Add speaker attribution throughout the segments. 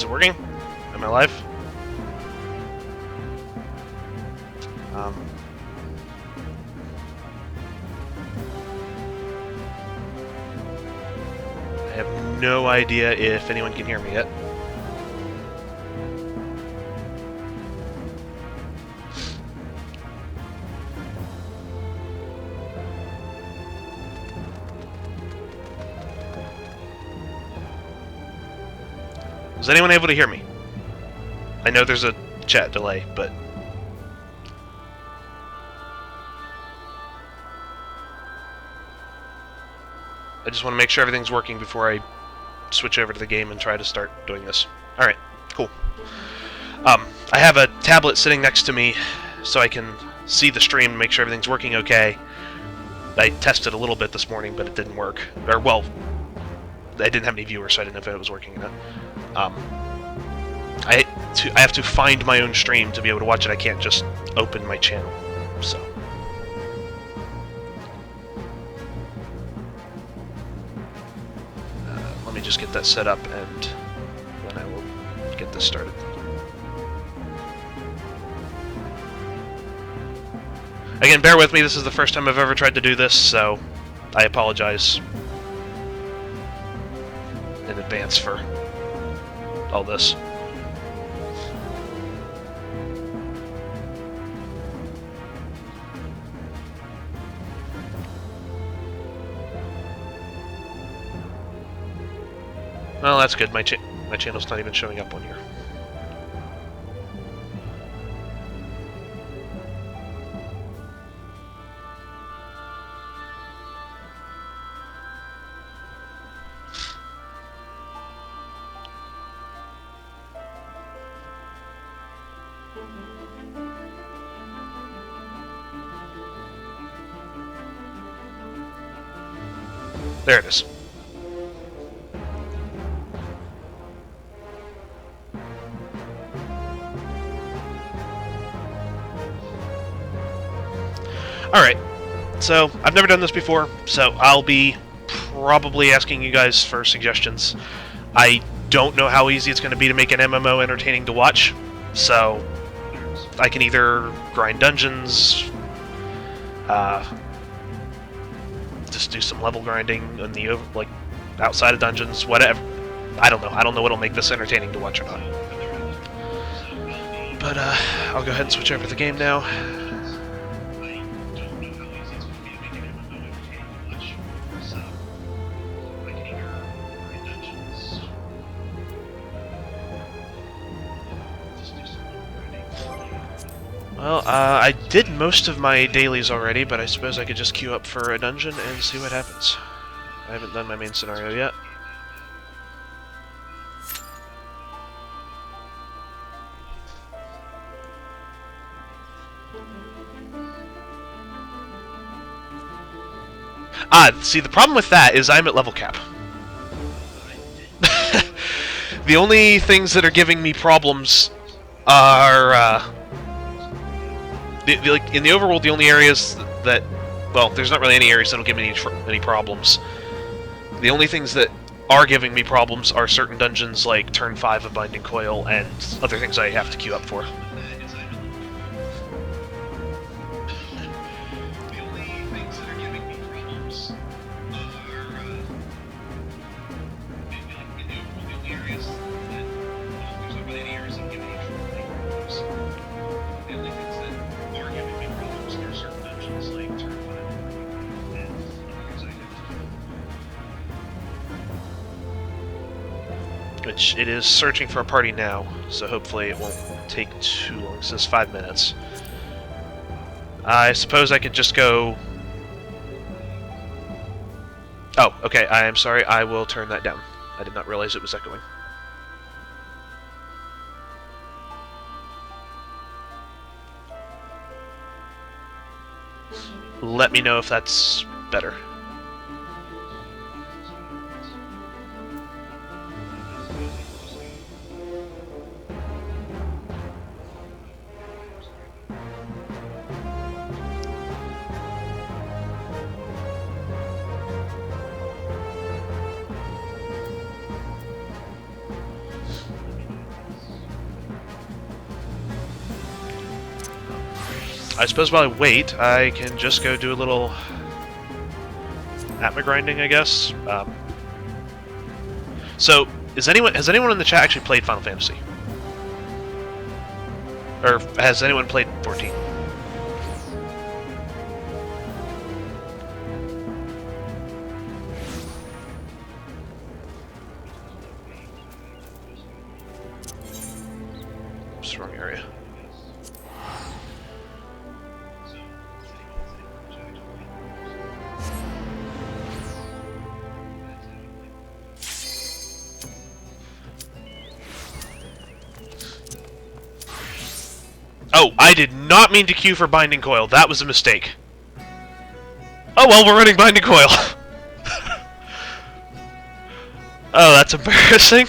Speaker 1: Is it working? Am I live? I have no idea if anyone can hear me yet. Is anyone able to hear me? I know there's a chat delay, but... I just want to make sure everything's working before I switch over to the game and try to start doing this. Alright, cool. I have a tablet sitting next to me so I can see the stream and make sure everything's working okay. I tested a little bit this morning, but it didn't work. Or, well, I didn't have any viewers, so I didn't know if it was working or not. I have to find my own stream to be able to watch it. I can't just open my channel, so... let me just get that set up, and then I will get this started. Again, bear with me, this is the first time I've ever tried to do this, so I apologize in advance for all this. Well, that's good. My channel's not even showing up on here. There it is. Alright, so I've never done this before, so I'll be probably asking you guys for suggestions. I don't know how easy it's going to be to make an MMO entertaining to watch, so I can either grind dungeons, just do some level grinding in the outside of dungeons, whatever. I don't know. I don't know what'll make this entertaining to watch or not. But I'll go ahead and switch over to the game now. Well, I did most of my dailies already, but I suppose I could just queue up for a dungeon and see what happens. I haven't done my main scenario yet. See, the problem with that is I'm at level cap. The only things that are giving me problems are, in the overworld, the only areas that... Well, there's not really any areas that'll give me any problems. The only things that are giving me problems are certain dungeons like Turn 5 of Binding Coil and other things I have to queue up for. Which it is searching for a party now, so hopefully it won't take too long. It says 5 minutes. I suppose I could just go... Oh, okay, I am sorry, I will turn that down. I did not realize it was echoing. Let me know if that's better. I suppose while I wait, I can just go do a little atma grinding, I guess. So, has anyone in the chat actually played Final Fantasy? Or has anyone played 14? Oops, wrong area. Oh, I did not mean to queue for Binding Coil. That was a mistake. Oh well, we're running Binding Coil. Oh, that's embarrassing.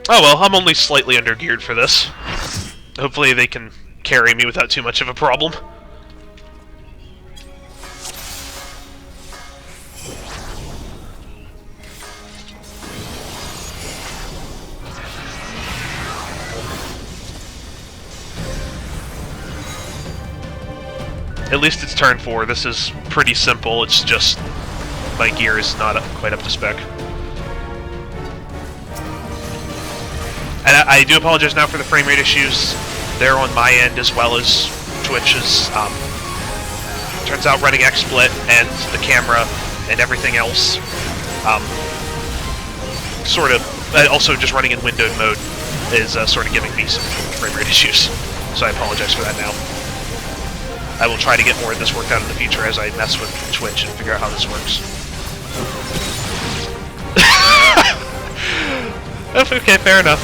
Speaker 1: Oh well, I'm only slightly undergeared for this. Hopefully they can carry me without too much of a problem. At least it's turn 4. This is pretty simple. It's just my gear is not quite up to spec. And I do apologize now for the frame rate issues. They're on my end as well as Twitch's. Turns out running XSplit and the camera and everything else, sort of, also just running in windowed mode is sort of giving me some frame rate issues. So I apologize for that now. I will try to get more of this worked out in the future as I mess with Twitch and figure out how this works. Okay, fair enough.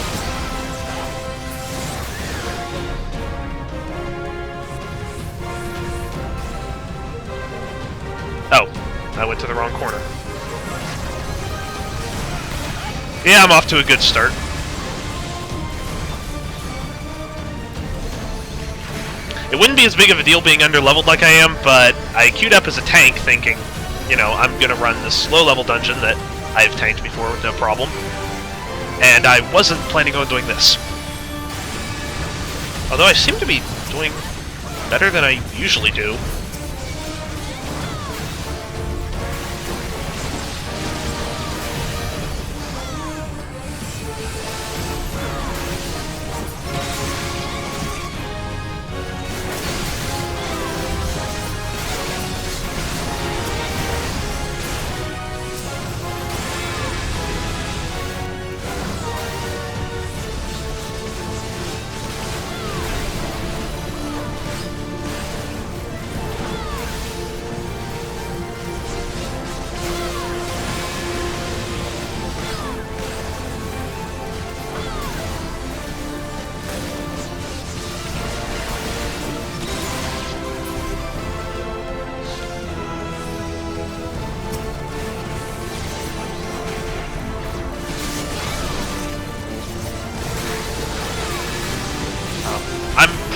Speaker 1: Oh, I went to the wrong corner. Yeah, I'm off to a good start. It wouldn't be as big of a deal being underleveled like I am, but I queued up as a tank thinking, you know, I'm gonna run this low-level dungeon that I've tanked before with no problem. And I wasn't planning on doing this. Although I seem to be doing better than I usually do.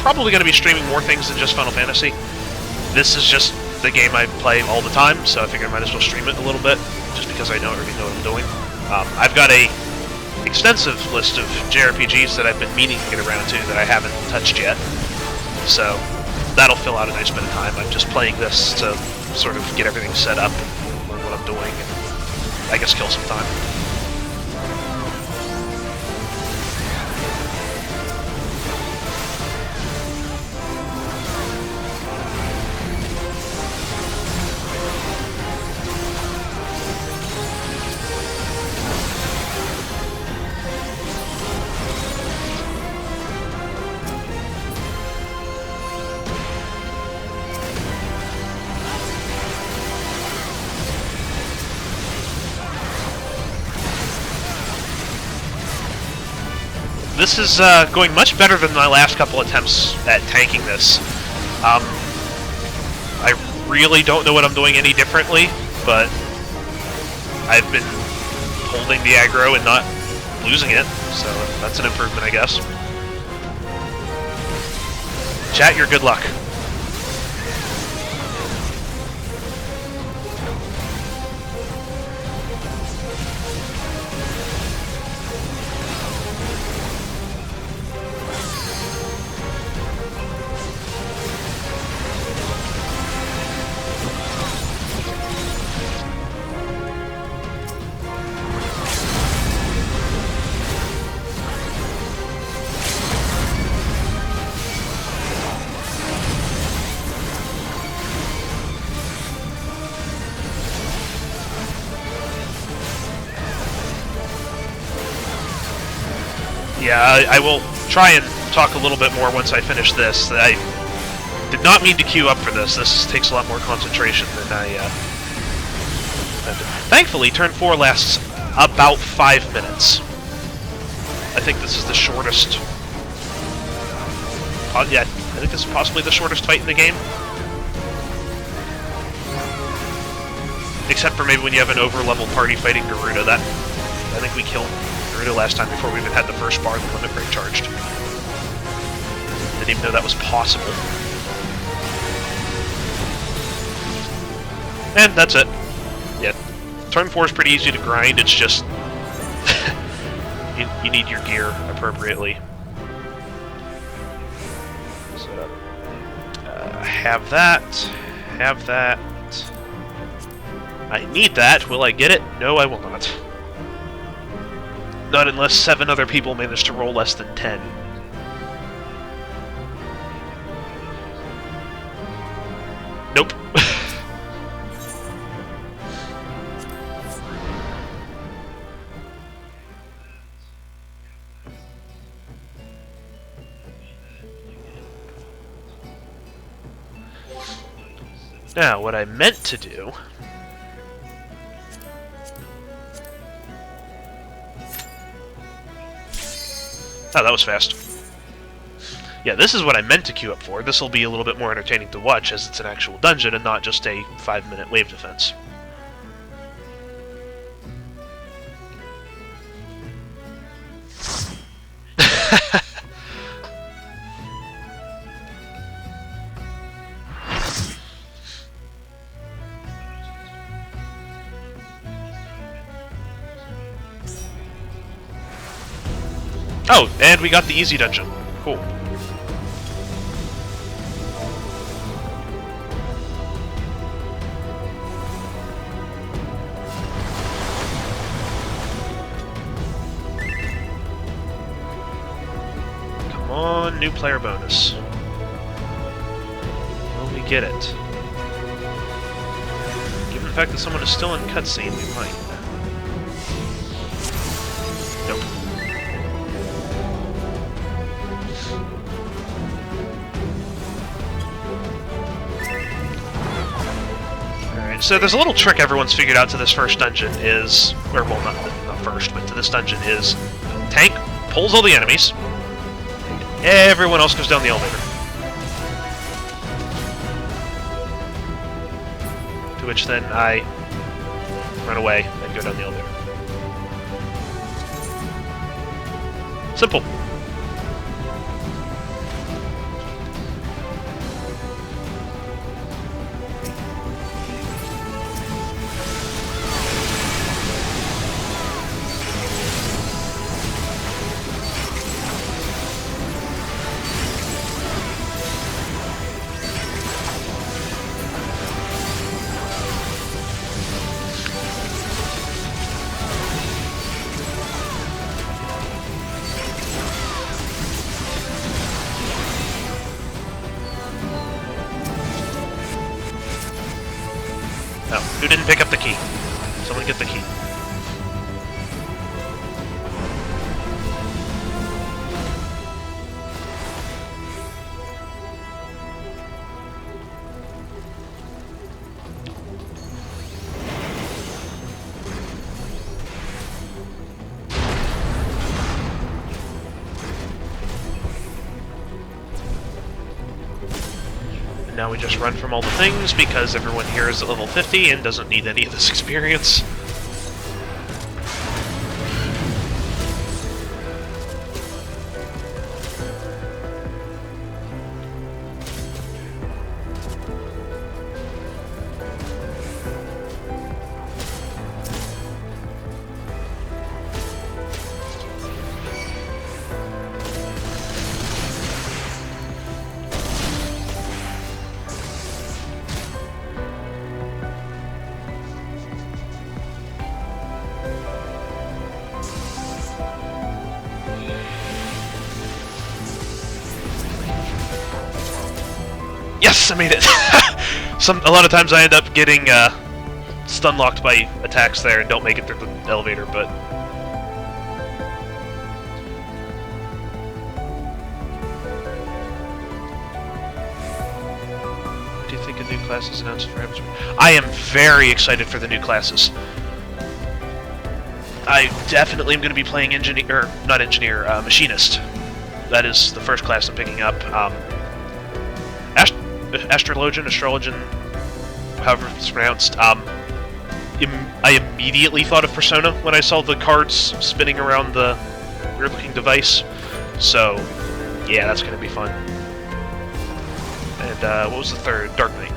Speaker 1: Probably going to be streaming more things than just Final Fantasy. This is just the game I play all the time, so I figured I might as well stream it a little bit, just because I already know what I'm doing. I've got a extensive list of JRPGs that I've been meaning to get around to that I haven't touched yet, so that'll fill out a nice bit of time. I'm just playing this to sort of get everything set up and learn what I'm doing, and I guess kill some time. This is going much better than my last couple attempts at tanking this. I really don't know what I'm doing any differently, but I've been holding the aggro and not losing it, so that's an improvement, I guess. Chat, your good luck. Yeah, I will try and talk a little bit more once I finish this. I did not mean to queue up for this. This takes a lot more concentration than I Thankfully, turn 4 lasts about 5 minutes. I think this is the shortest... yeah, I think this is possibly the shortest fight in the game. Except for maybe when you have an over-level party fighting Garuda. That, I think we killed Garuda last time before we even had the first bar the limit break charged. Didn't even know that was possible. And that's it. Yeah, turn 4 is pretty easy to grind, it's just... you need your gear appropriately. So, have that. Have that. I need that. Will I get it? No, I will not. Not unless 7 other people manage to roll less than 10. Nope. Now, what I meant to do... Oh, that was fast. Yeah, this is what I meant to queue up for. This will be a little bit more entertaining to watch, as it's an actual dungeon and not just a 5-minute wave defense. Oh, and we got the easy dungeon. Cool. Come on, new player bonus. Will we get it? Given the fact that someone is still in cutscene, we might. Nope. So there's a little trick everyone's figured out to this first dungeon is, or well, not first, but to this dungeon is, tank pulls all the enemies, and everyone else goes down the elevator. To which then I run away and go down the elevator. Simple. Oh, who didn't pick up the key? Someone get the key. Now we just run from all the things, because everyone here is at level 50 and doesn't need any of this experience. Yes, I made it! A lot of times I end up getting stun locked by attacks there and don't make it through the elevator, but new classes announced for episode. I am very excited for the new classes. I definitely am going to be playing machinist. That is the first class I'm picking up. Astrologian, however it's pronounced. I immediately thought of Persona when I saw the cards spinning around the weird-looking device. So, yeah, that's going to be fun. And what was the third? Dark Knight.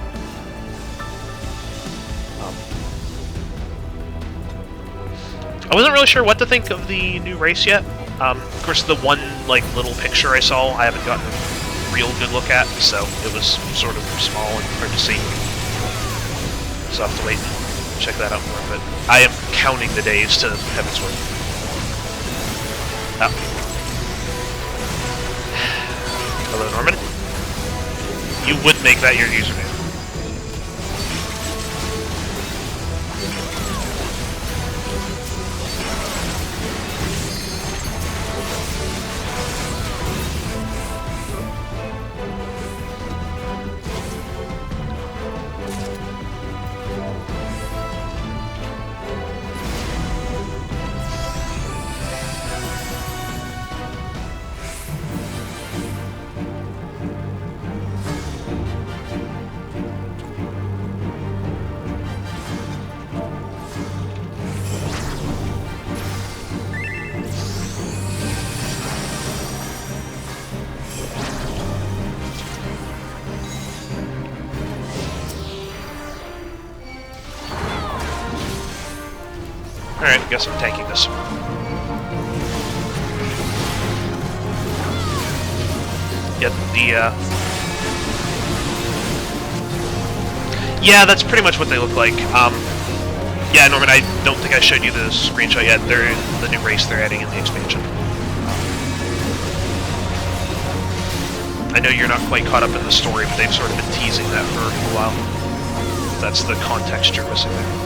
Speaker 1: I wasn't really sure what to think of the new race yet. Of course, the one little picture I saw, I haven't gotten a real good look at, so it was sort of small and hard to see. So I'll have to wait and check that out more. But I am counting the days to Heavensward. Oh. Hello, Norman. You would make that your username. Alright, I guess I'm tanking this. Get the, Yeah, that's pretty much what they look like. Yeah, Norman, I don't think I showed you the screenshot yet. They're the new race they're adding in the expansion. I know you're not quite caught up in the story, but they've sort of been teasing that for a while. That's the context you're missing there.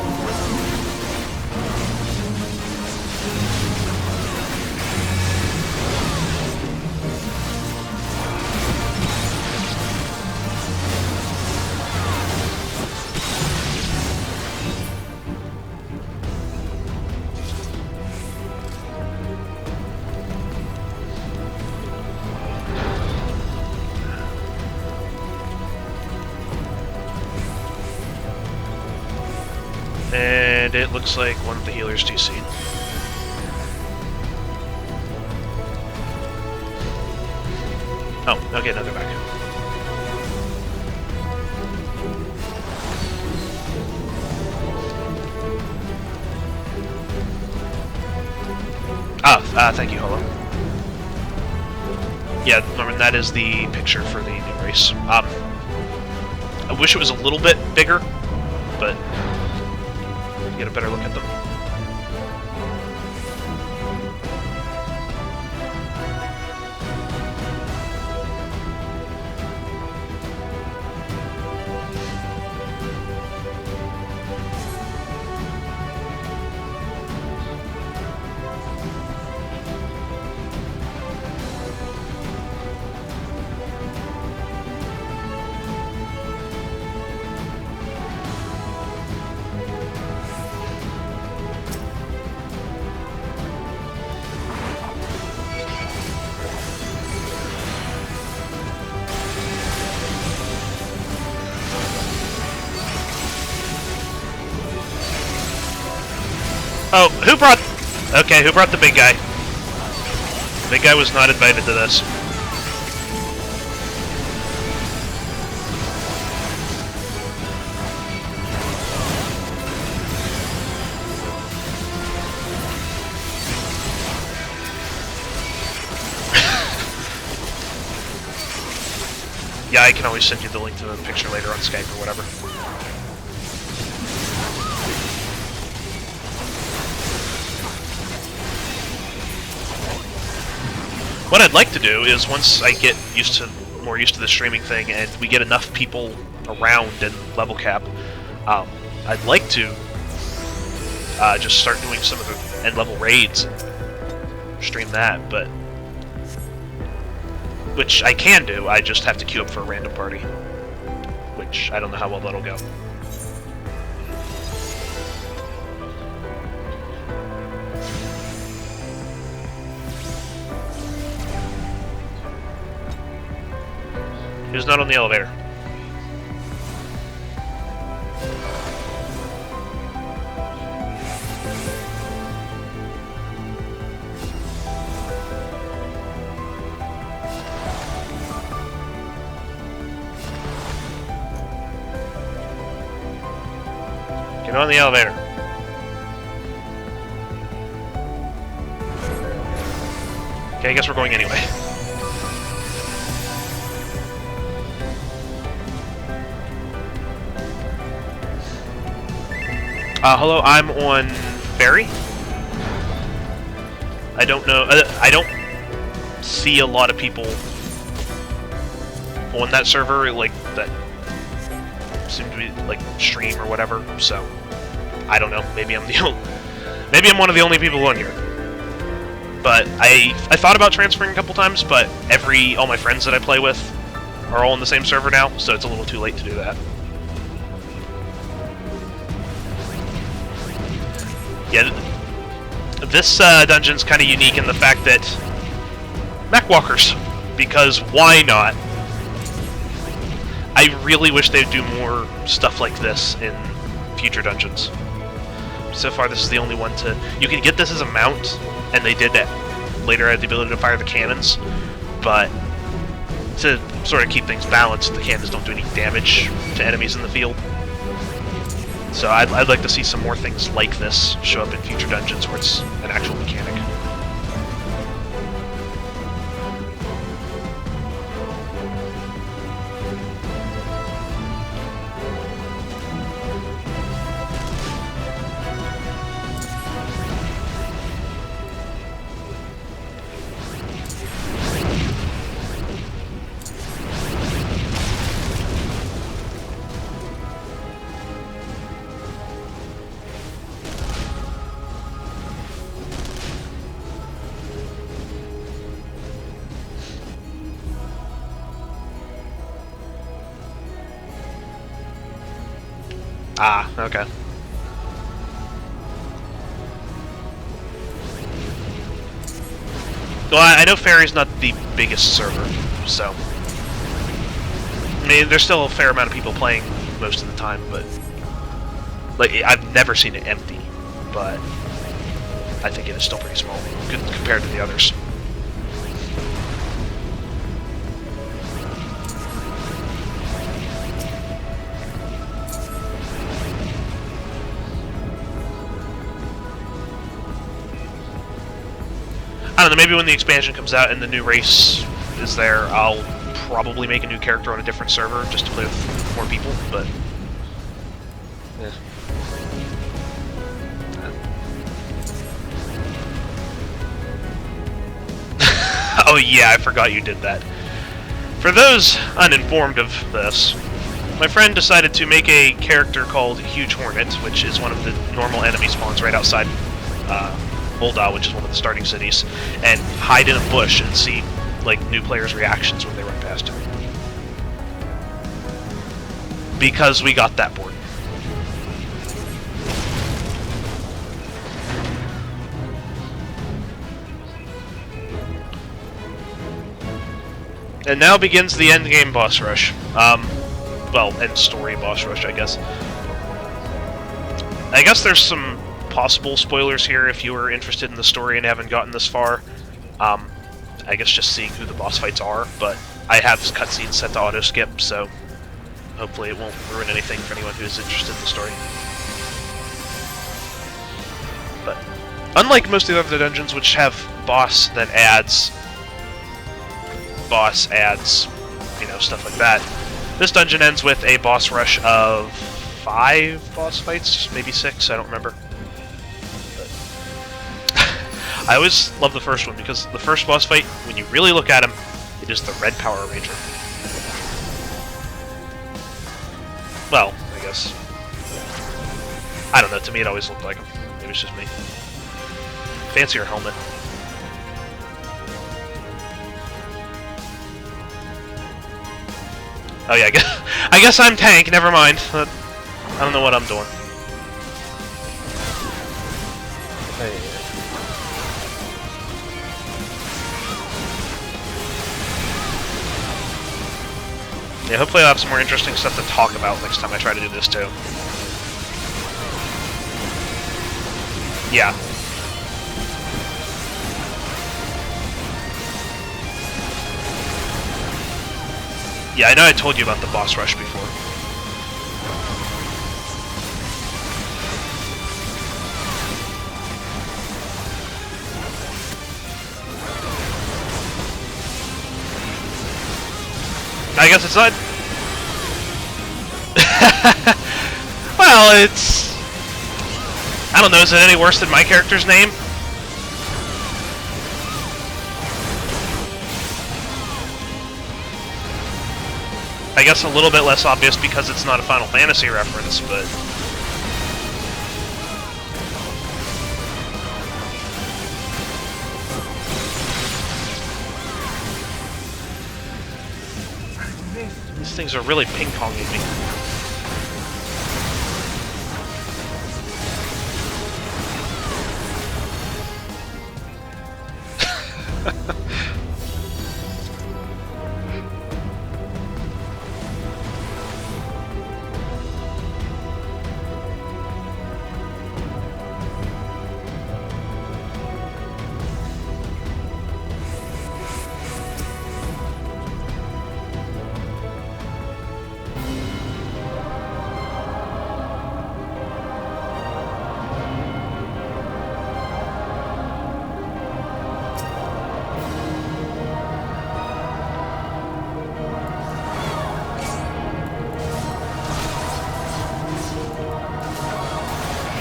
Speaker 1: And it looks like one of the healers DC'd. Oh, okay, now they're back. Thank you, Holo. Yeah, Norman, that is the picture for the new race. I wish it was a little bit bigger, but get a better look at them. Oh, who brought... Okay, who brought the big guy? The big guy was not invited to this. Yeah, I can always send you the link to the picture later on Skype or whatever. What I'd like to do is, once I get more used to the streaming thing, and we get enough people around and level cap, I'd like to just start doing some of the end-level raids and stream that, but... Which I can do, I just have to queue up for a random party. Which which I don't know how well that'll go. Who's not on the elevator? Get on the elevator. Okay, I guess we're going anyway. Hello, I'm on ferry. I don't know. I don't see a lot of people on that server, like, that seem to be, like, stream or whatever, so I don't know. Maybe I'm one of the only people on here. But I thought about transferring a couple times, but all my friends that I play with are all on the same server now, so it's a little too late to do that. Yeah, this dungeon's kind of unique in the fact that mech walkers, because why not? I really wish they'd do more stuff like this in future dungeons. So far, this is the only one to... You can get this as a mount, and they did that. Later, I had the ability to fire the cannons, but to sort of keep things balanced, the cannons don't do any damage to enemies in the field. So I'd like to see some more things like this show up in future dungeons where it's an actual mechanic. Ah, okay. Well, I know Fairy's not the biggest server, so... I mean, there's still a fair amount of people playing most of the time, but... Like, I've never seen it empty, but... I think it is still pretty small, compared to the others. I don't know, maybe when the expansion comes out and the new race is there, I'll probably make a new character on a different server just to play with more people, but... Yeah. Oh yeah, I forgot you did that. For those uninformed of this, my friend decided to make a character called Huge Hornet, which is one of the normal enemy spawns right outside Moldau, which is one of the starting cities, and hide in a bush and see, like, new players' reactions when they run past him. Because we got that board. And now begins the endgame boss rush. Well, end story boss rush, I guess. I guess there's some possible spoilers here if you were interested in the story and haven't gotten this far. I guess just seeing who the boss fights are, but I have cutscenes set to auto-skip, so hopefully it won't ruin anything for anyone who's interested in the story. But unlike most of the other dungeons, which have boss that adds, you know, stuff like that, this dungeon ends with a boss rush of 5 boss fights, maybe 6, I don't remember. I always love the first one, because the first boss fight, when you really look at him, it is the Red Power Ranger. Well, I guess. I don't know, to me it always looked like him. Maybe it's just me. Fancier helmet. Oh yeah, I guess I'm tank, never mind. I don't know what I'm doing. Hey. Yeah, hopefully I'll have some more interesting stuff to talk about next time I try to do this too. Yeah. Yeah, I know I told you about the boss rush before. I guess it's not... Well, it's... I don't know, is it any worse than my character's name? I guess a little bit less obvious because it's not a Final Fantasy reference, but... These things are really ping-ponging me.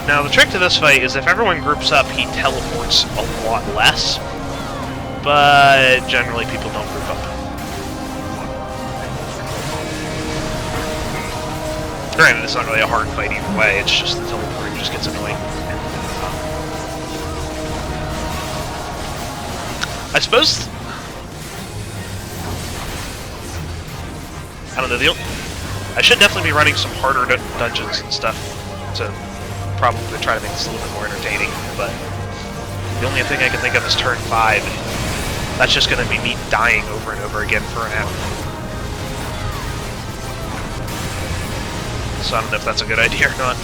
Speaker 1: Now, the trick to this fight is if everyone groups up, he teleports a lot less, but generally people don't group up. Granted, it's not really a hard fight either way, it's just the teleporting just gets annoying. I suppose... I don't know, I should definitely be running some harder dungeons and stuff to probably try to make this a little bit more entertaining, but the only thing I can think of is turn 5. That's just going to be me dying over and over again for an hour. So I don't know if that's a good idea or not.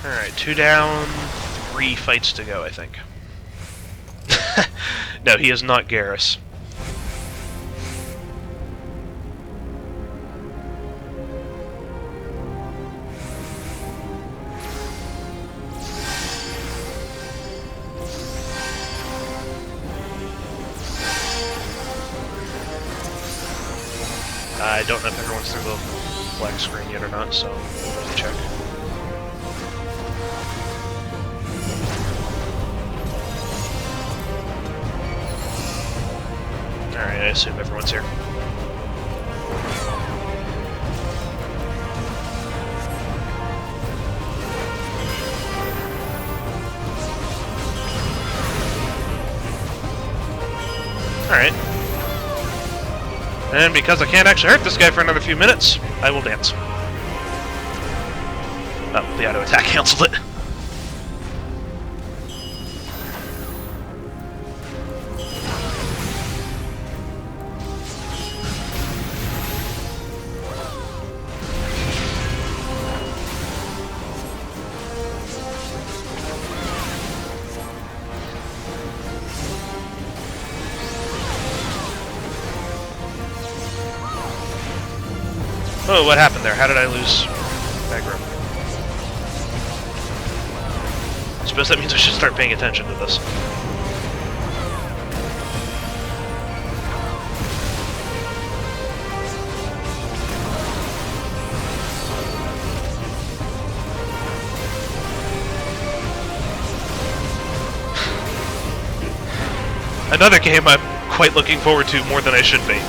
Speaker 1: Alright, 2 down, 3 fights to go, I think. No, he is not Garrus. I don't know if everyone's through the black screen yet or not, so we'll check. Alright, I assume everyone's here. Alright. And because I can't actually hurt this guy for another few minutes, I will dance. Oh, the auto attack canceled it. Oh, what happened there? How did I lose aggro? I suppose that means I should start paying attention to this. Another game I'm quite looking forward to more than I should be.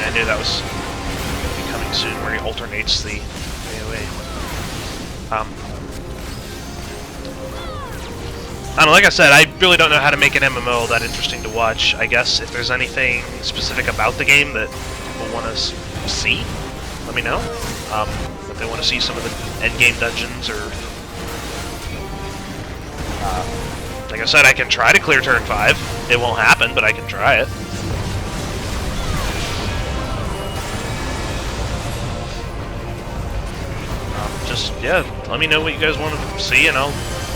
Speaker 1: I knew that was going to be coming soon, where he alternates the AoE. I don't know, like I said, I really don't know how to make an MMO that interesting to watch. I guess if there's anything specific about the game that people want to see, let me know. If they want to see some of the endgame dungeons, or... like I said, I can try to clear turn 5. It won't happen, but I can try it. Just, yeah, let me know what you guys want to see, and I'll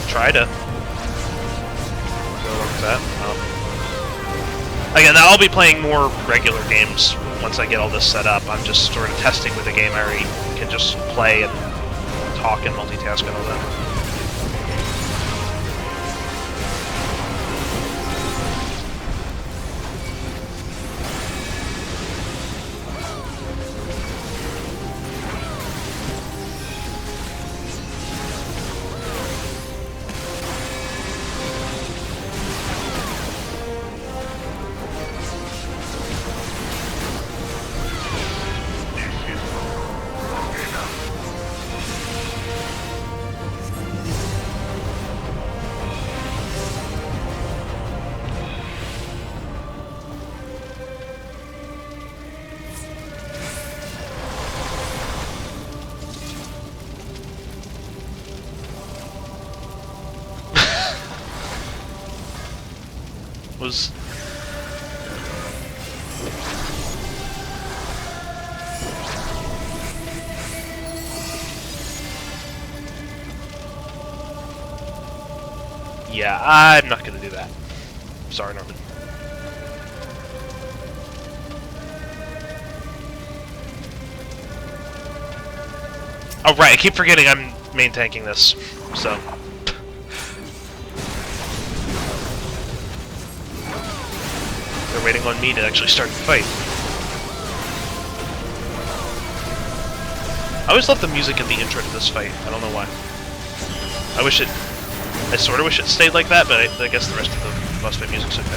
Speaker 1: try to go along with that. Again, I'll be playing more regular games once I get all this set up. I'm just sort of testing with a game I already can just play and talk and multitask and all that. Was yeah, I'm not gonna do that. Sorry, Norman. Oh right, I keep forgetting I'm main tanking this, so. They're waiting on me to actually start the fight. I always love the music in the intro to this fight. I don't know why. I sort of wish it stayed like that, but I guess the rest of the boss fight music's okay.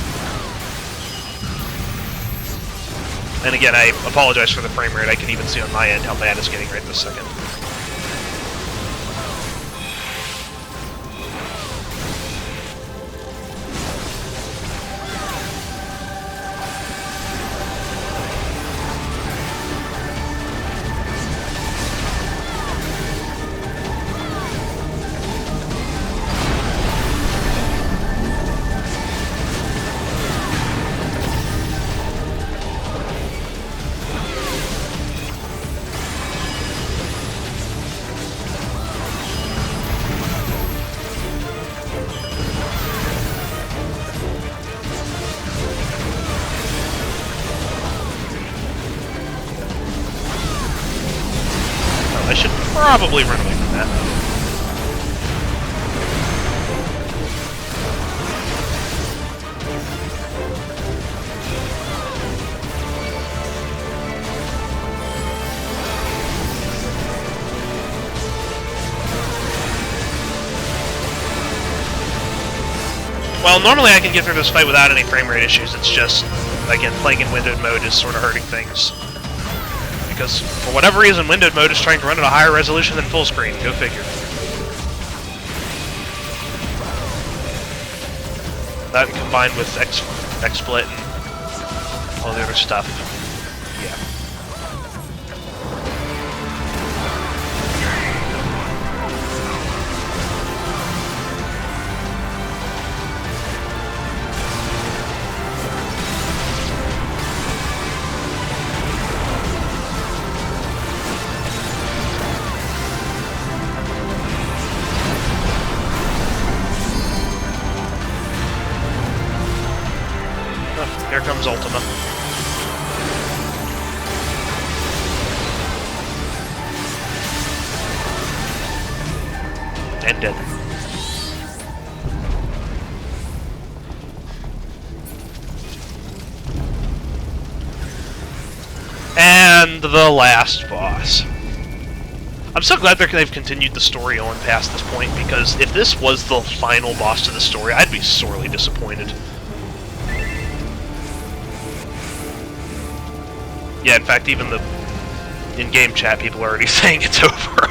Speaker 1: And again, I apologize for the frame rate. I can even see on my end how bad it's getting right this second. I should probably run away from that. Well, normally I can get through this fight without any frame rate issues. It's just, again, playing in windowed mode is sort of hurting things. Because, for whatever reason, windowed mode is trying to run at a higher resolution than full screen. Go figure. That combined with XSplit and all the other stuff. Yeah. comes Ultima. And dead. And the last boss. I'm so glad they've continued the story on past this point, because if this was the final boss to the story, I'd be sorely disappointed. Yeah, in fact, even the in-game chat people are already saying it's over.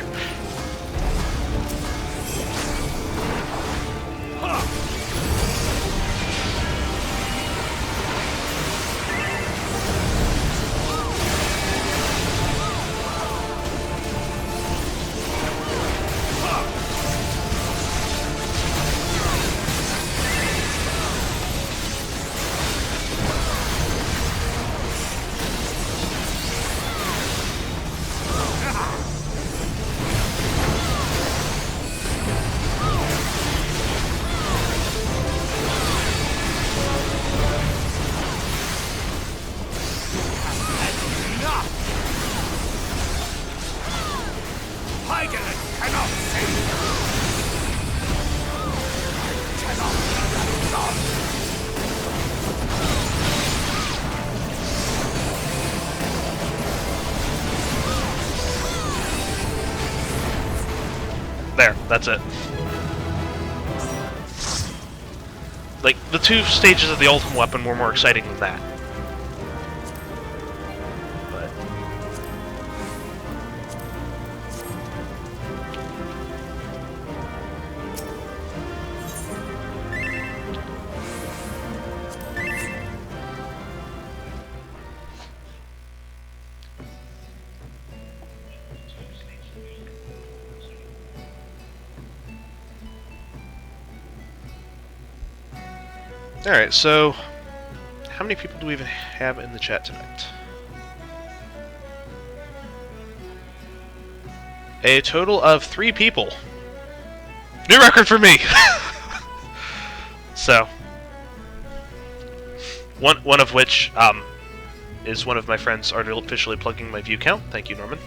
Speaker 1: There, that's it. Like, the two stages of the ultimate weapon were more exciting than that. But... Alright, so how many people do we even have in the chat tonight? A total of 3 people. New record for me! So, one of which is one of my friends artificially plugging my view count. Thank you, Norman.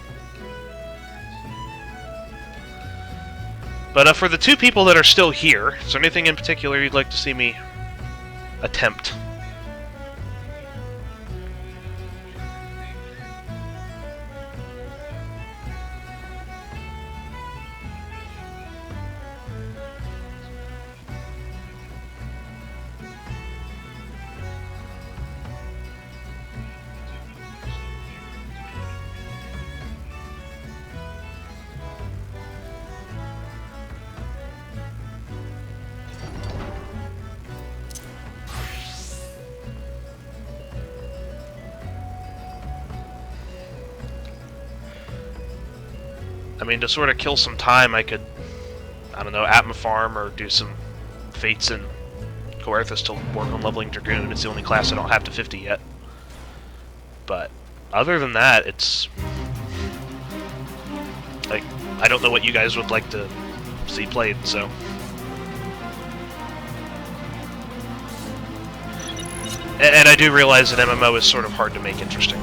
Speaker 1: But for the 2 people that are still here, is there anything in particular you'd like to see me attempt? I mean, to sort of kill some time, I could, I don't know, Atma farm or do some Fates and Coerthas to work on leveling Dragoon. It's the only class I don't have to 50 yet. But other than that, it's like, I don't know what you guys would like to see played, so. And I do realize that MMO is sort of hard to make interesting.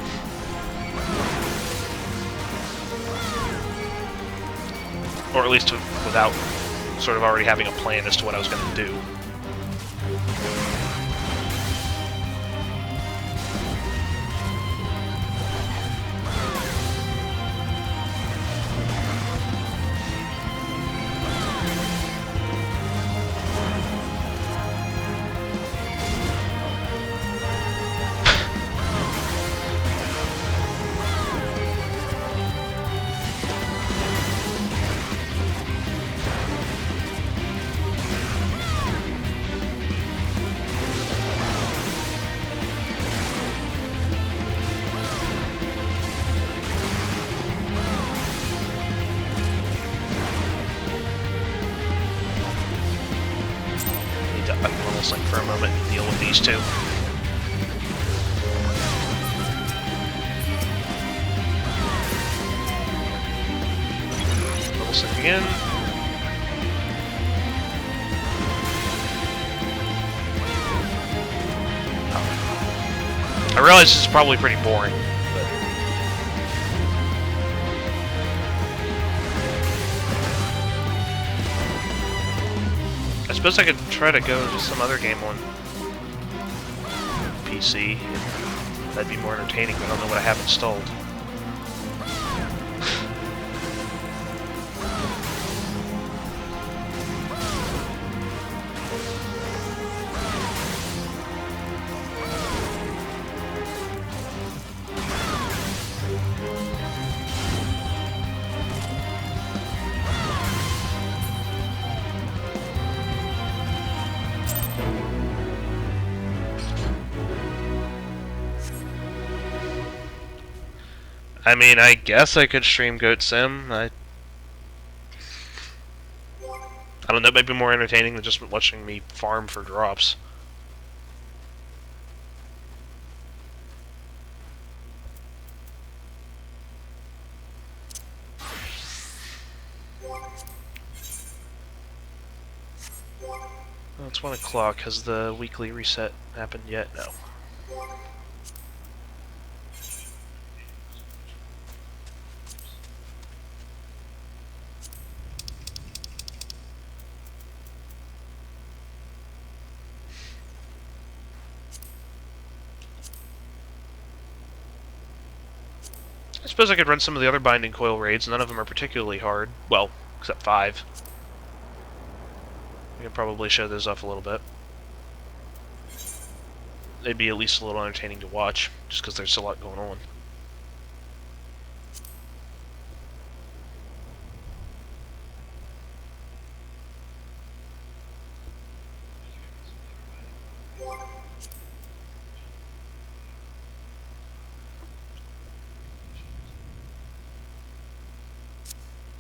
Speaker 1: Or at least without sort of already having a plan as to what I was going to do. Like for a moment and deal with these 2. Level sync again. I realize this is probably pretty boring, but... I suppose I could try to go to some other game on PC. That'd be more entertaining, but I don't know what I have installed. I mean, I guess I could stream Goat Sim. I don't know, it might be more entertaining than just watching me farm for drops. Well, it's 1 o'clock. Has the weekly reset happened yet? No. I suppose I could run some of the other Binding Coil raids. None of them are particularly hard. Well, except 5. I can probably show those off a little bit. They'd be at least a little entertaining to watch, just because there's a lot going on.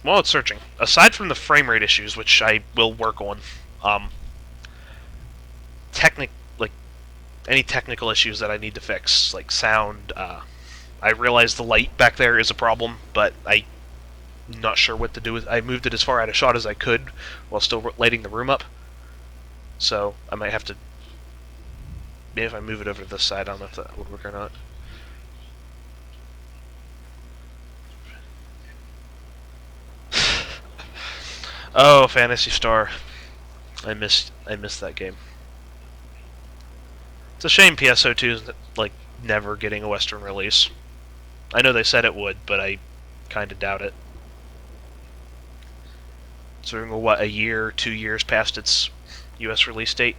Speaker 1: While it's searching, aside from the frame rate issues, which I will work on, any technical issues that I need to fix, like sound, I realize the light back there is a problem, but I'm not sure what to do with it. I moved it as far out of shot as I could while still lighting the room up, so I might have to, maybe if I move it over to this side, I don't know if that would work or not. Oh, Phantasy Star. I missed that game. It's a shame PSO2 is like never getting a Western release. I know they said it would, but I kind of doubt it. So we're what, a year, 2 years past its US release date?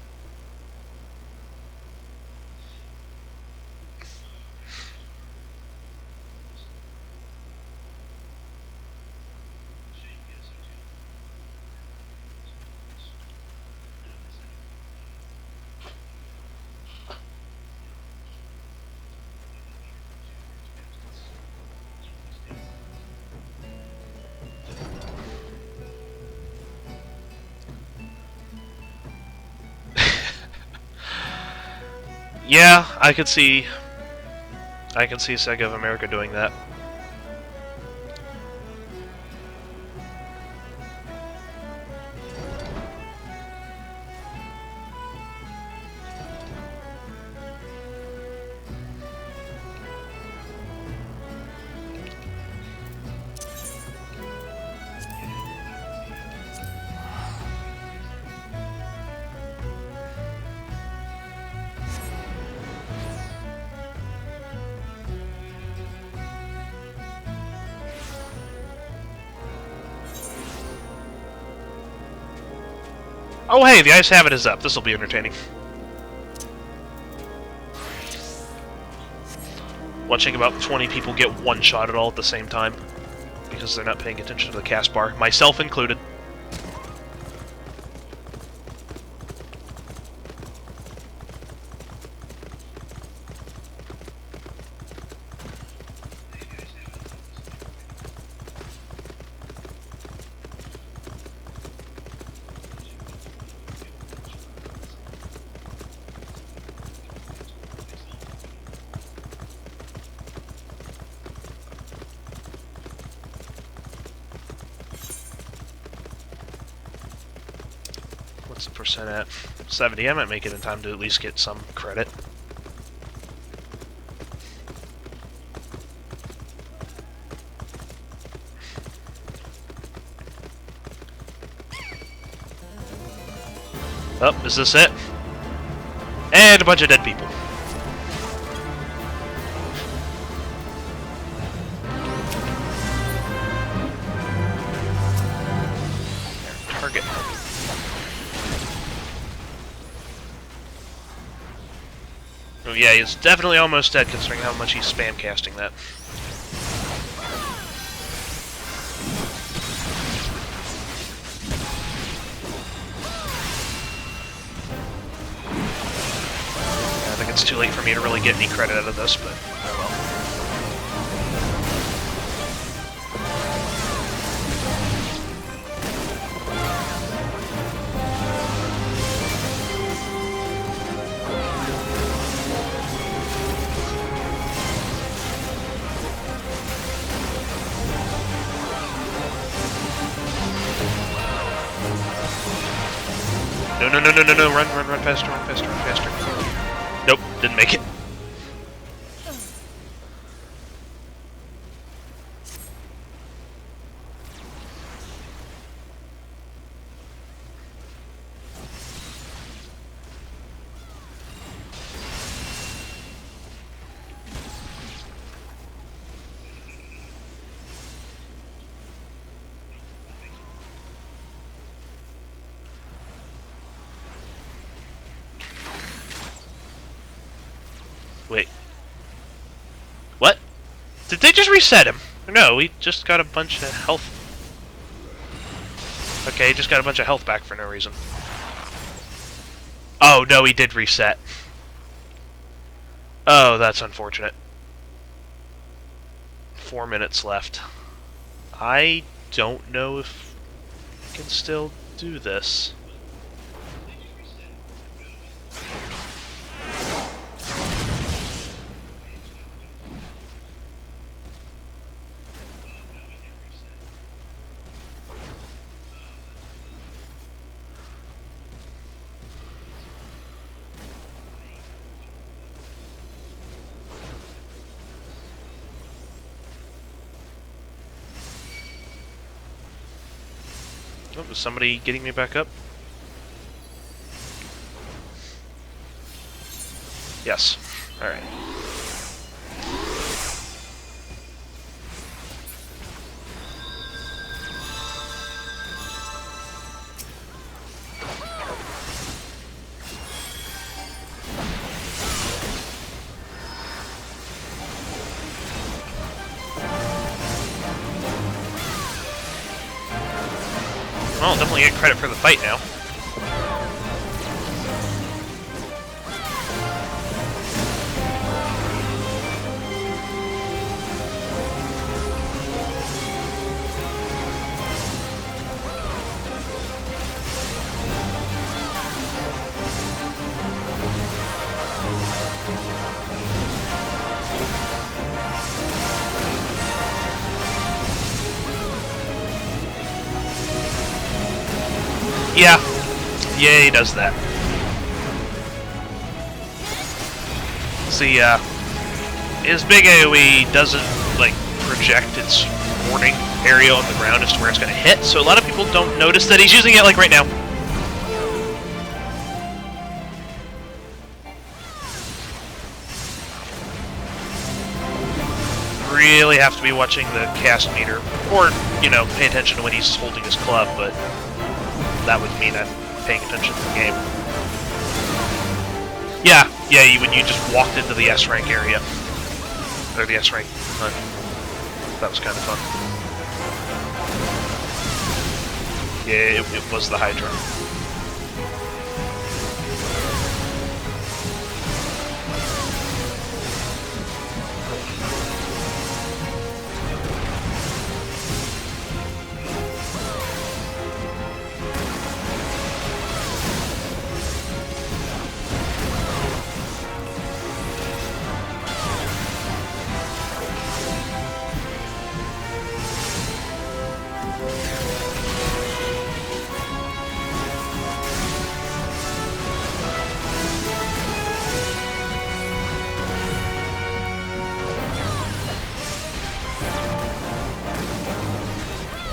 Speaker 1: Yeah, I could see Sega of America doing that. Oh hey, the Ice Habit is up. This'll be entertaining. Watching about 20 people get one-shot all at the same time because they're not paying attention to the cast bar, myself included. What's the percent at? 70. I might make it in time to at least get some credit. Oh, is this it? And a bunch of dead people. Target. Oh yeah, he's definitely almost dead considering how much he's spam casting that. I think it's too late for me to really get any credit out of this, but oh well. No, run faster, run faster, run faster. Nope, didn't make it. Wait. What? Did they just reset him? No, we just got a bunch of health. Okay, he just got a bunch of health back for no reason. Oh, no, he did reset. Oh, that's unfortunate. 4 minutes left. I don't know if I can still do this. Oh, is somebody getting me back up? Yes. Alright. Well, I'll definitely get credit for the fight now. Yeah, he does that. See, his big AoE doesn't, like, project its warning area on the ground as to where it's going to hit, so a lot of people don't notice that he's using it, like, right now. Really have to be watching the cast meter, or, you know, pay attention to when he's holding his club, but that would mean I'm paying attention to the game. Yeah, when you just walked into the S rank area. Or the S rank hunt. That was kind of fun. Yeah, it was the Hydra.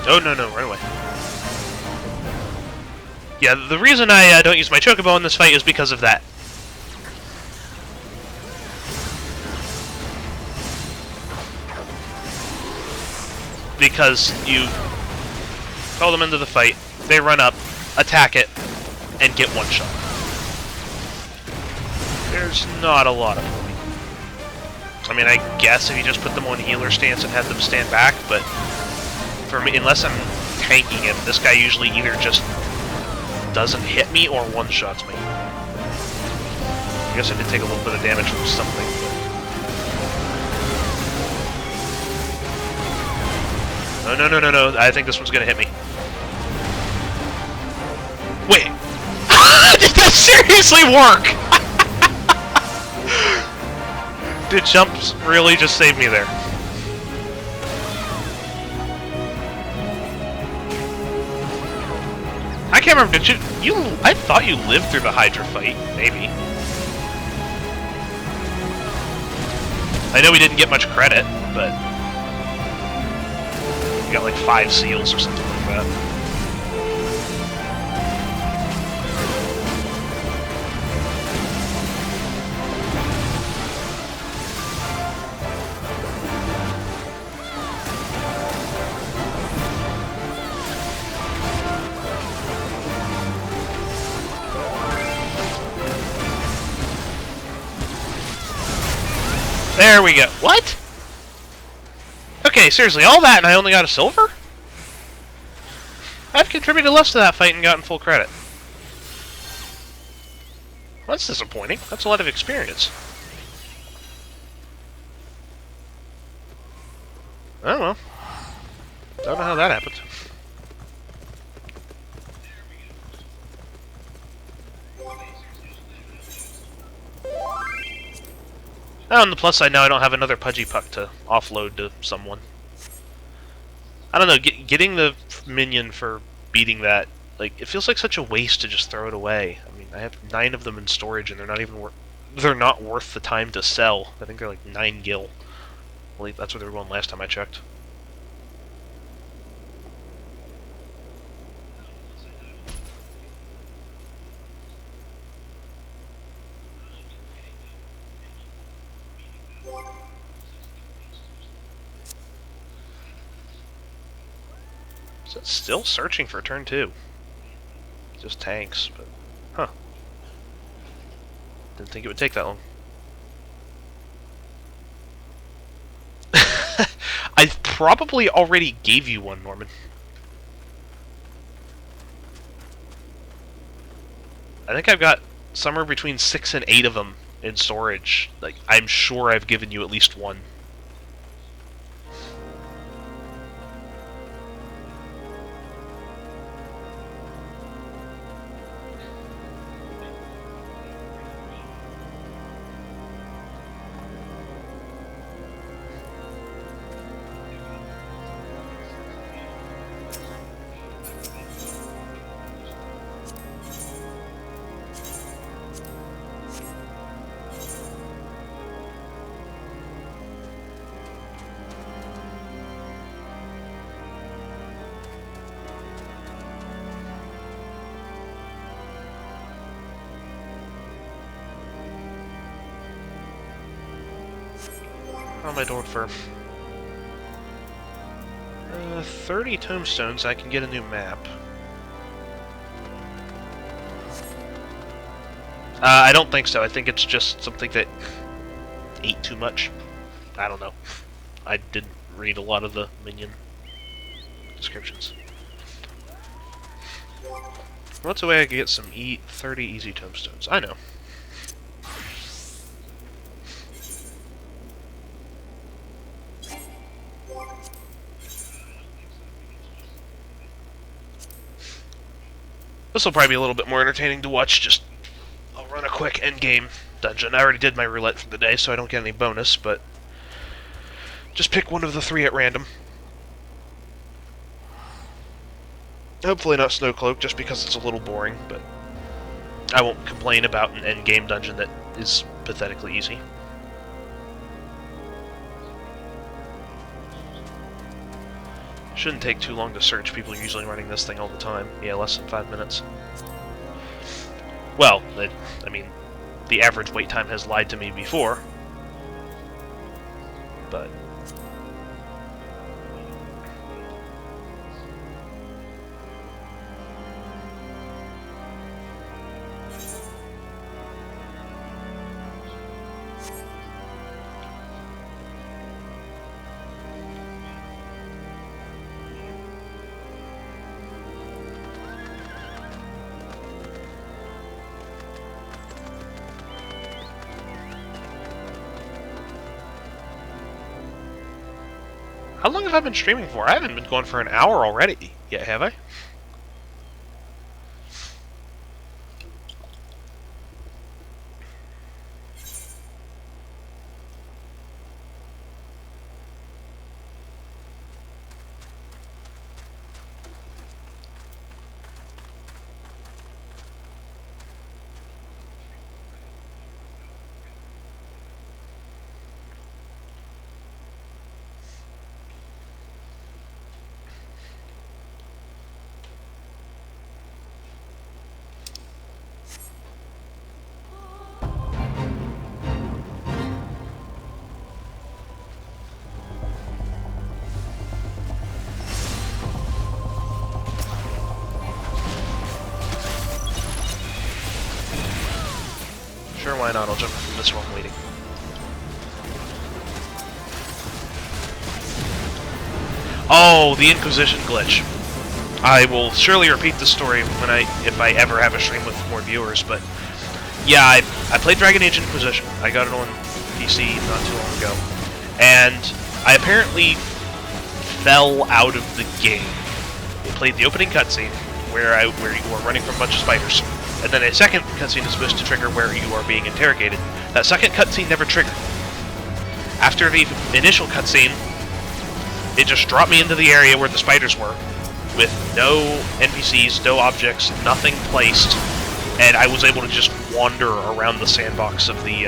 Speaker 1: Oh, no, run away. Yeah, the reason I don't use my chocobo in this fight is because of that. Because you call them into the fight, they run up, attack it, and get one shot. There's not a lot of them. I mean, I guess if you just put them on healer stance and had them stand back, but for me, unless I'm tanking him, this guy usually either just doesn't hit me or one-shots me. I guess I did take a little bit of damage from something, but... No, I think this one's gonna hit me. Wait! Did that seriously work?! Did jumps really just save me there? I can't remember, did you... I thought you lived through the Hydra fight, maybe. I know we didn't get much credit, but... We got like 5 seals or something like that. There we go. What? Okay, seriously, all that and I only got a silver? I've contributed less to that fight and gotten full credit. Well, that's disappointing. That's a lot of experience. I don't know. Don't know how that happened. Oh, on the plus side now, I don't have another Pudgy Puck to offload to someone. I don't know, getting the minion for beating that, like, it feels like such a waste to just throw it away. I mean, I have 9 of them in storage, and they're not even they're not worth the time to sell. I think they're like 9 gil. Well, that's what they were going last time I checked. So it's still searching for turn 2. Just tanks, but... Huh. Didn't think it would take that long. I probably already gave you one, Norman. I think I've got somewhere between 6 and 8 of them in storage. Like, I'm sure I've given you at least one. What am I doing for? 30 tombstones, I can get a new map. I don't think so. I think it's just something that ate too much. I don't know. I didn't read a lot of the minion descriptions. What's a way I could get some 30 easy tombstones? I know. This will probably be a little bit more entertaining to watch. Just I'll run a quick endgame dungeon. I already did my roulette for the day, so I don't get any bonus, but just pick one of the 3 at random. Hopefully not Snowcloak, just because it's a little boring, but I won't complain about an endgame dungeon that is pathetically easy. Shouldn't take too long to search. People are usually running this thing all the time. Yeah, less than 5 minutes. Well, I mean, the average wait time has lied to me before, but... How long have I been streaming for? I haven't been going for an hour already yet, have I? Sure, why not? I'll jump from this one waiting. Oh, the Inquisition glitch. I will surely repeat the story if I ever have a stream with more viewers, but yeah, I played Dragon Age Inquisition. I got it on PC not too long ago, and I apparently fell out of the game. I played the opening cutscene where you are running from a bunch of spiders, and then a second cutscene is supposed to trigger where you are being interrogated. That second cutscene never triggered. After the initial cutscene, it just dropped me into the area where the spiders were, with no NPCs, no objects, nothing placed, and I was able to just wander around the sandbox of the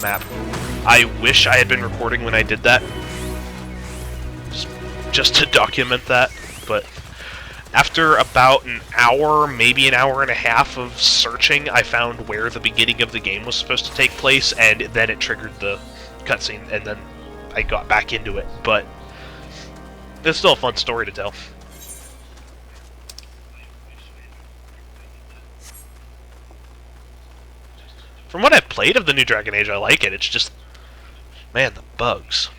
Speaker 1: map. I wish I had been recording when I did that, just to document that, but after about an hour, maybe an hour and a half of searching, I found where the beginning of the game was supposed to take place, and then it triggered the cutscene, and then I got back into it, but it's still a fun story to tell. From what I've played of the new Dragon Age, I like it. It's just, man, the bugs.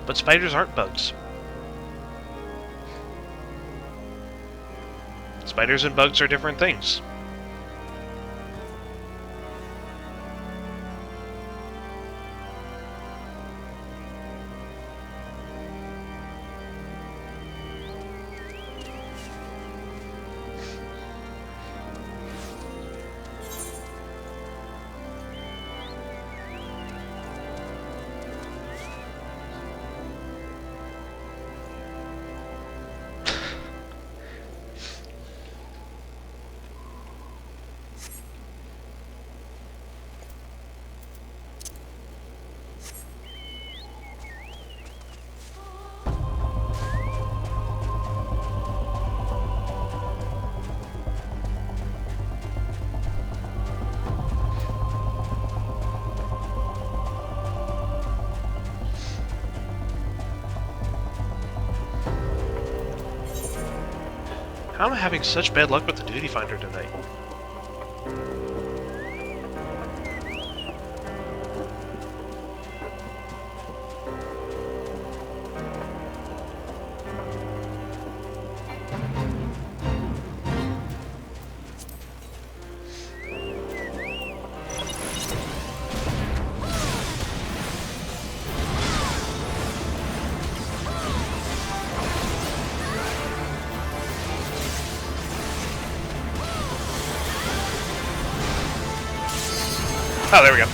Speaker 1: But spiders aren't bugs. Spiders and bugs are different things. How am I having such bad luck with the Duty Finder tonight? Oh, there we go.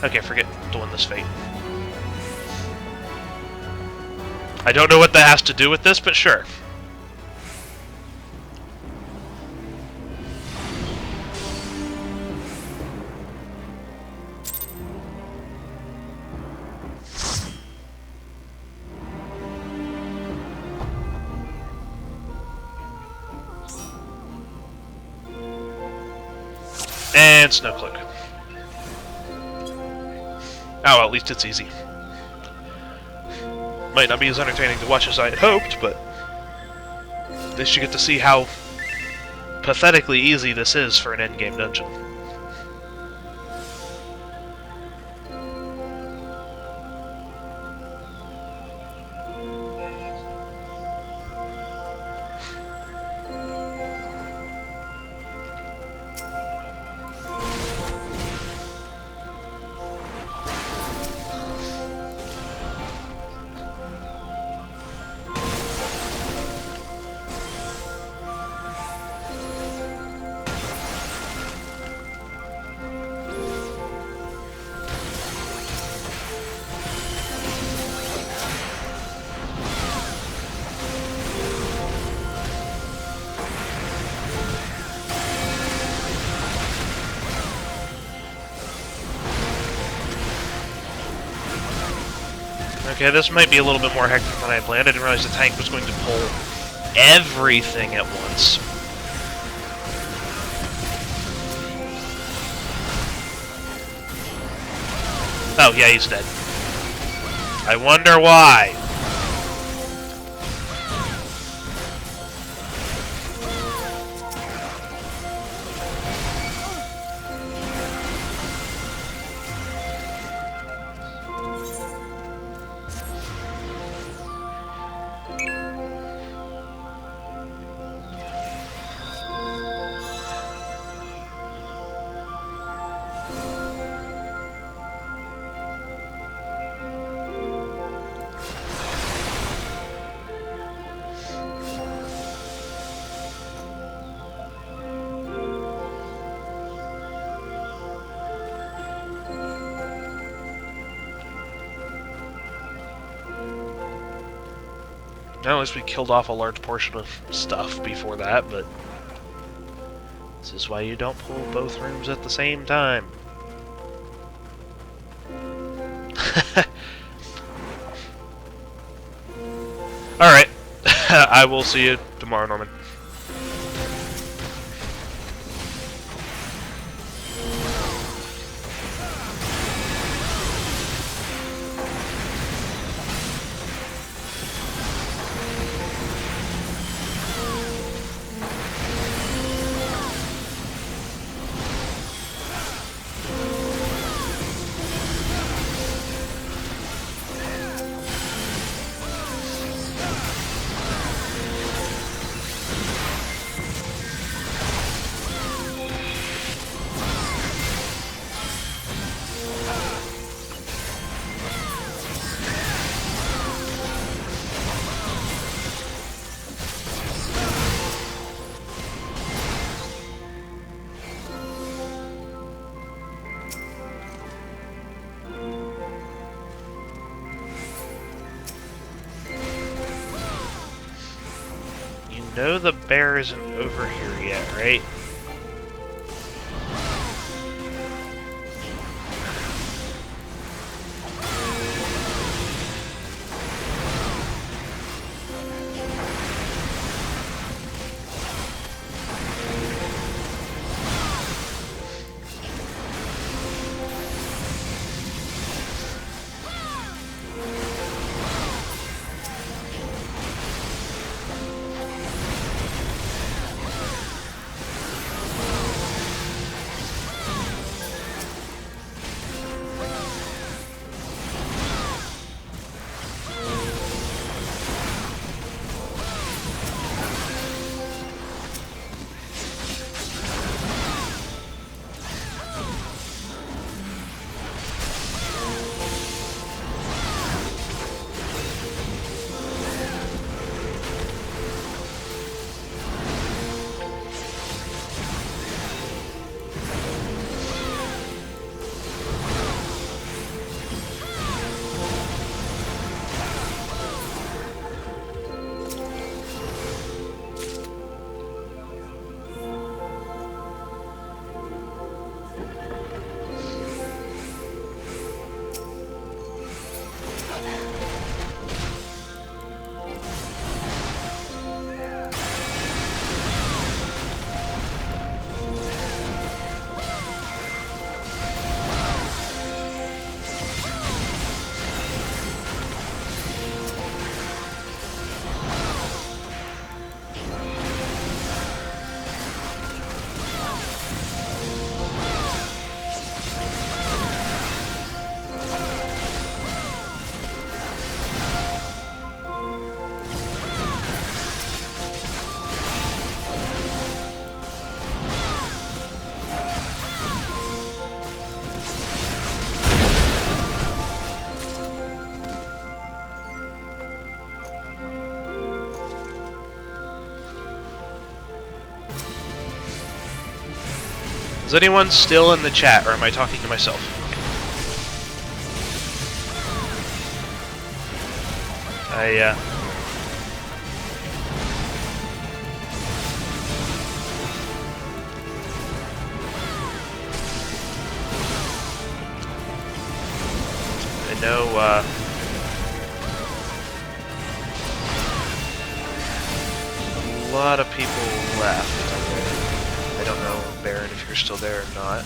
Speaker 1: Okay, forget doing this fate. I don't know what that has to do with this, but sure. And Snowcloak. Oh, well, at least it's easy. Might not be as entertaining to watch as I had hoped, but at least you get to see how pathetically easy this is for an endgame dungeon. Okay, this might be a little bit more hectic than I planned. I didn't realize the tank was going to pull everything at once. Oh, yeah, he's dead. I wonder why. At least we killed off a large portion of stuff before that, but this is why you don't pull both rooms at the same time. Alright. I will see you tomorrow, Norman. You know the bear isn't over here yet, right? Is anyone still in the chat, or am I talking to myself? I know, a lot of people left. I don't know, Baron, if you're still there or not.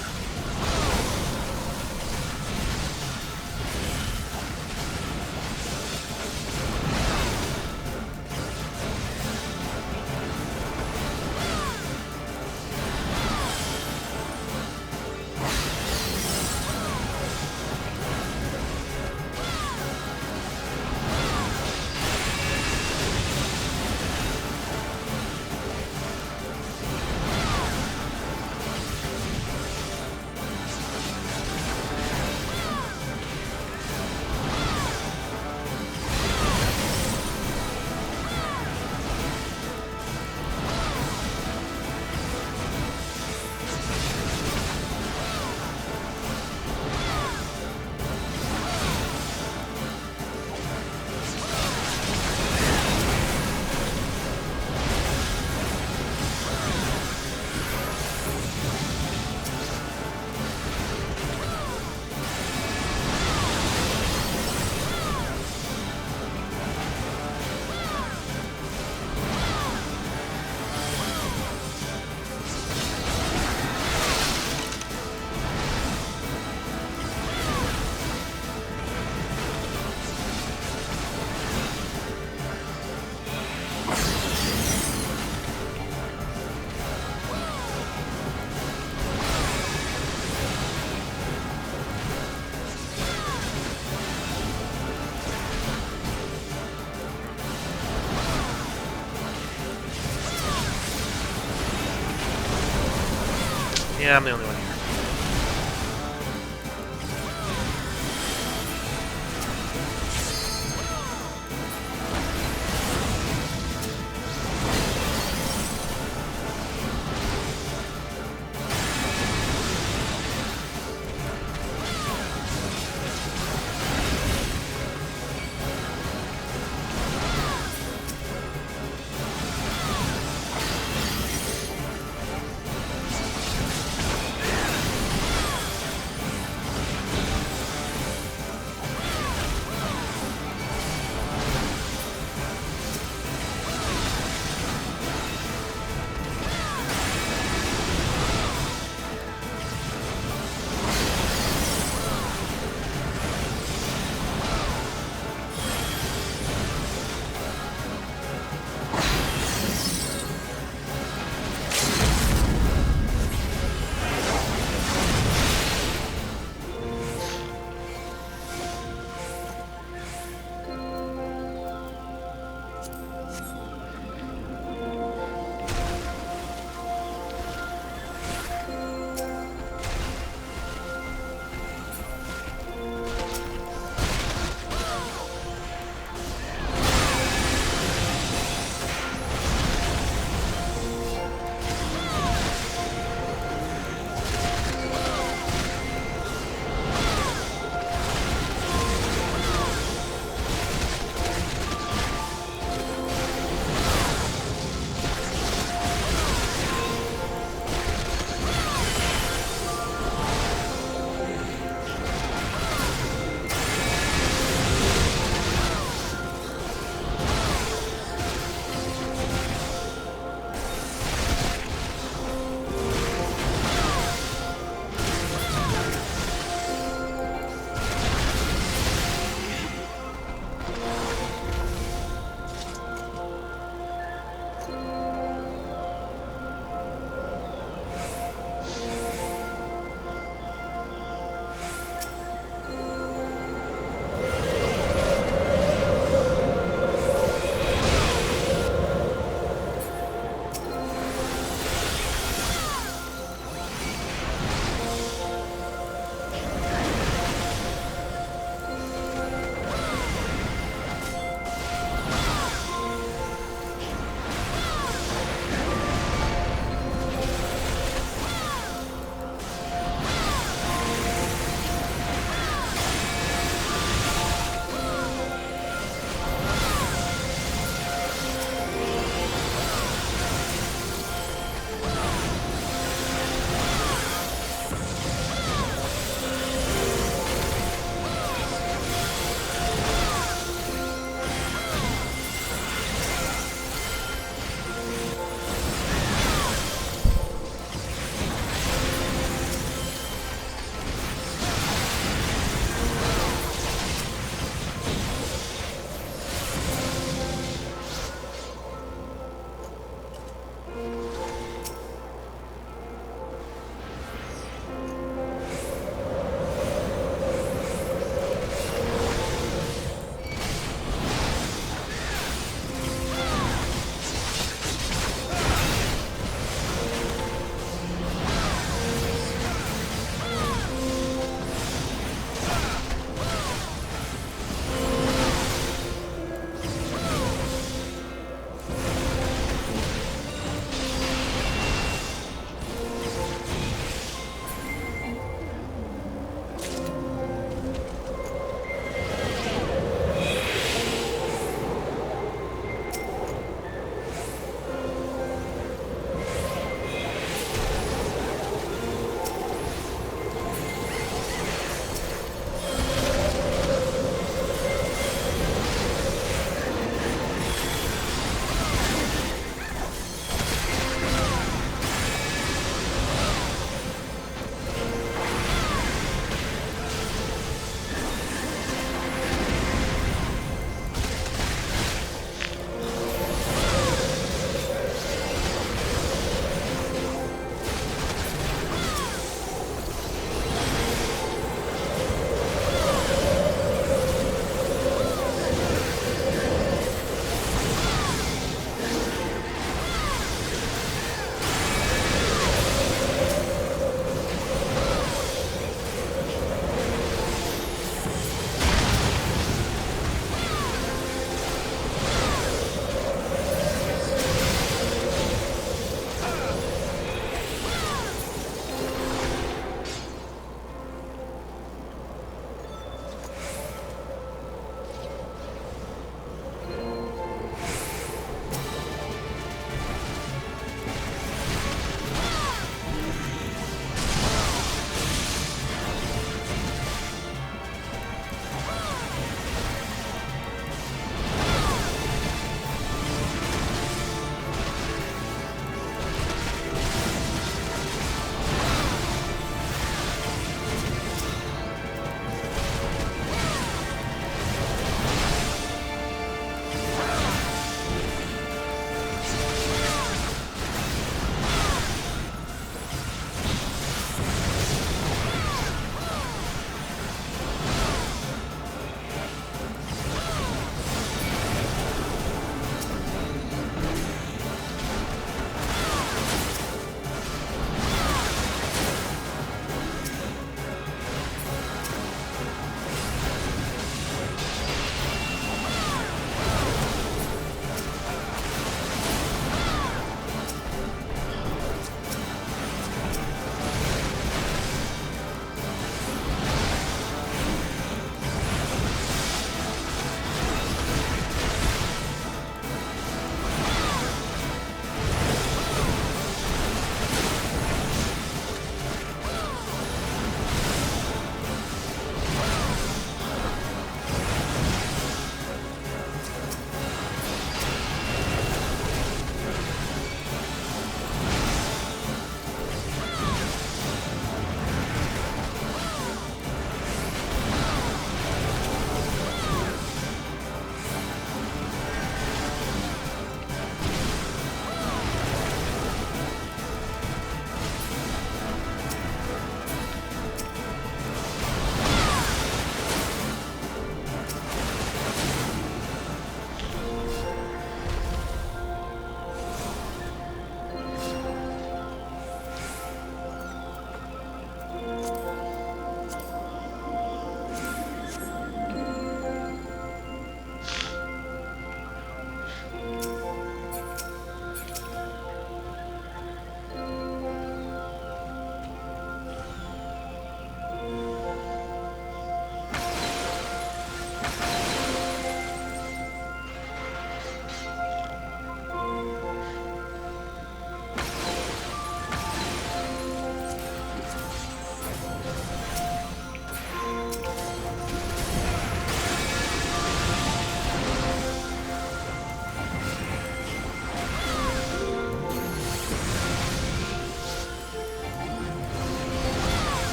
Speaker 1: Yeah, I'm the only one here.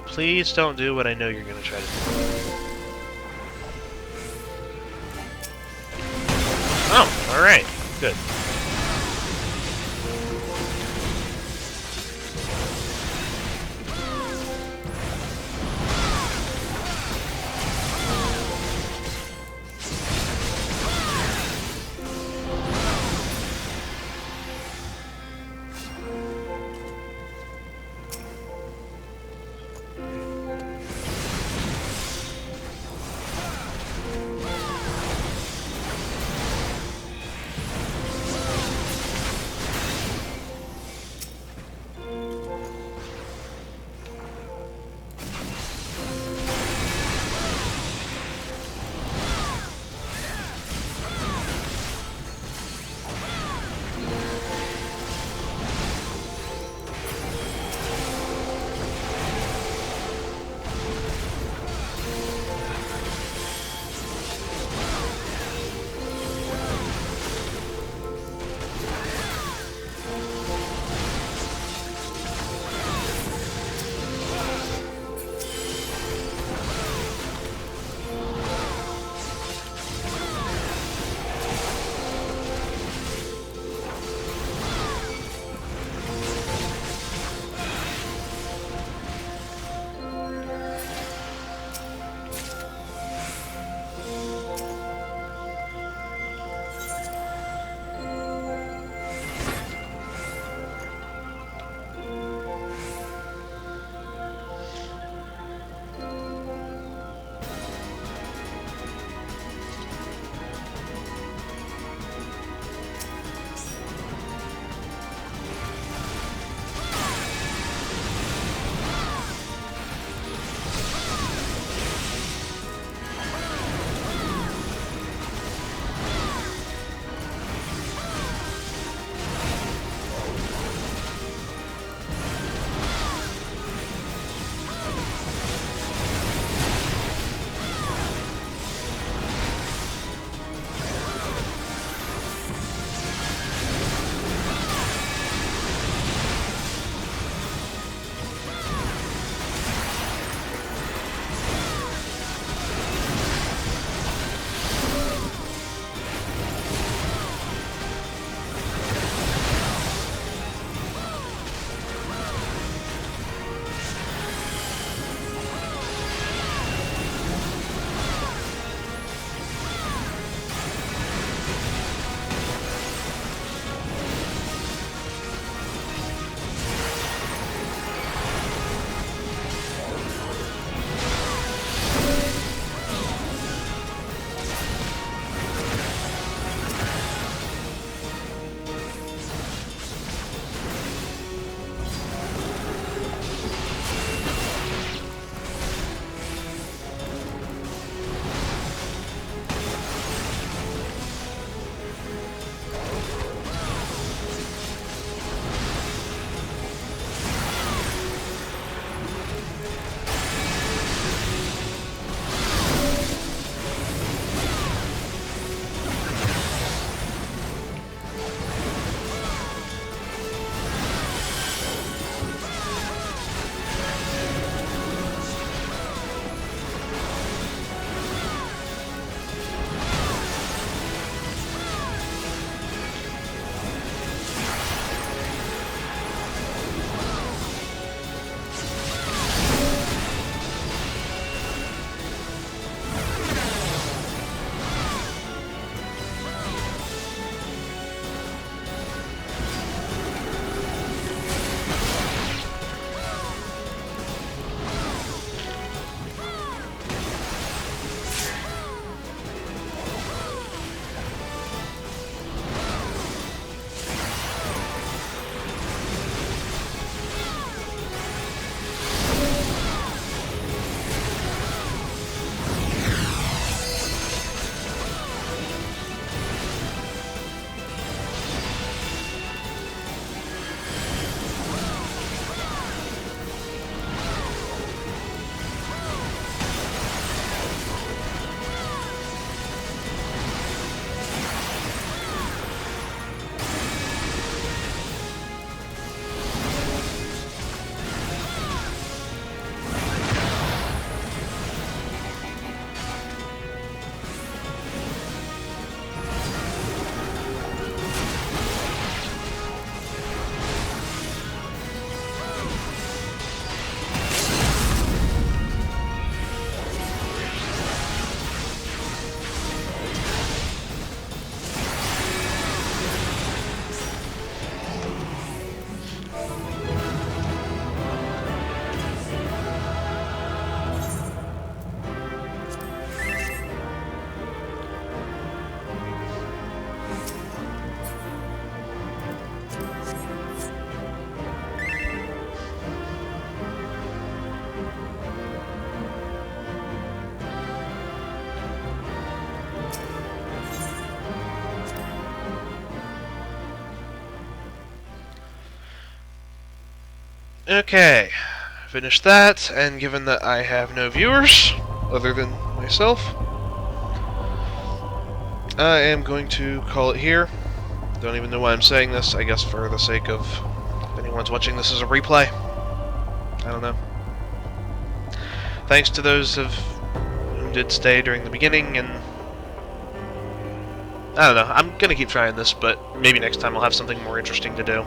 Speaker 1: please don't do what I know you're going to try to do. Oh, alright. Good. Okay, finished that, and given that I have no viewers, other than myself, I am going to call it here. Don't even know why I'm saying this, I guess for the sake of if anyone's watching this as a replay. I don't know. Thanks to those who did stay during the beginning, and I don't know, I'm gonna keep trying this, but maybe next time I'll have something more interesting to do.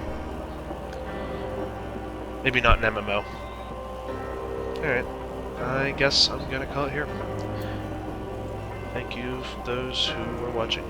Speaker 1: Maybe not an MMO. Alright, I guess I'm gonna call it here. Thank you for those who are watching.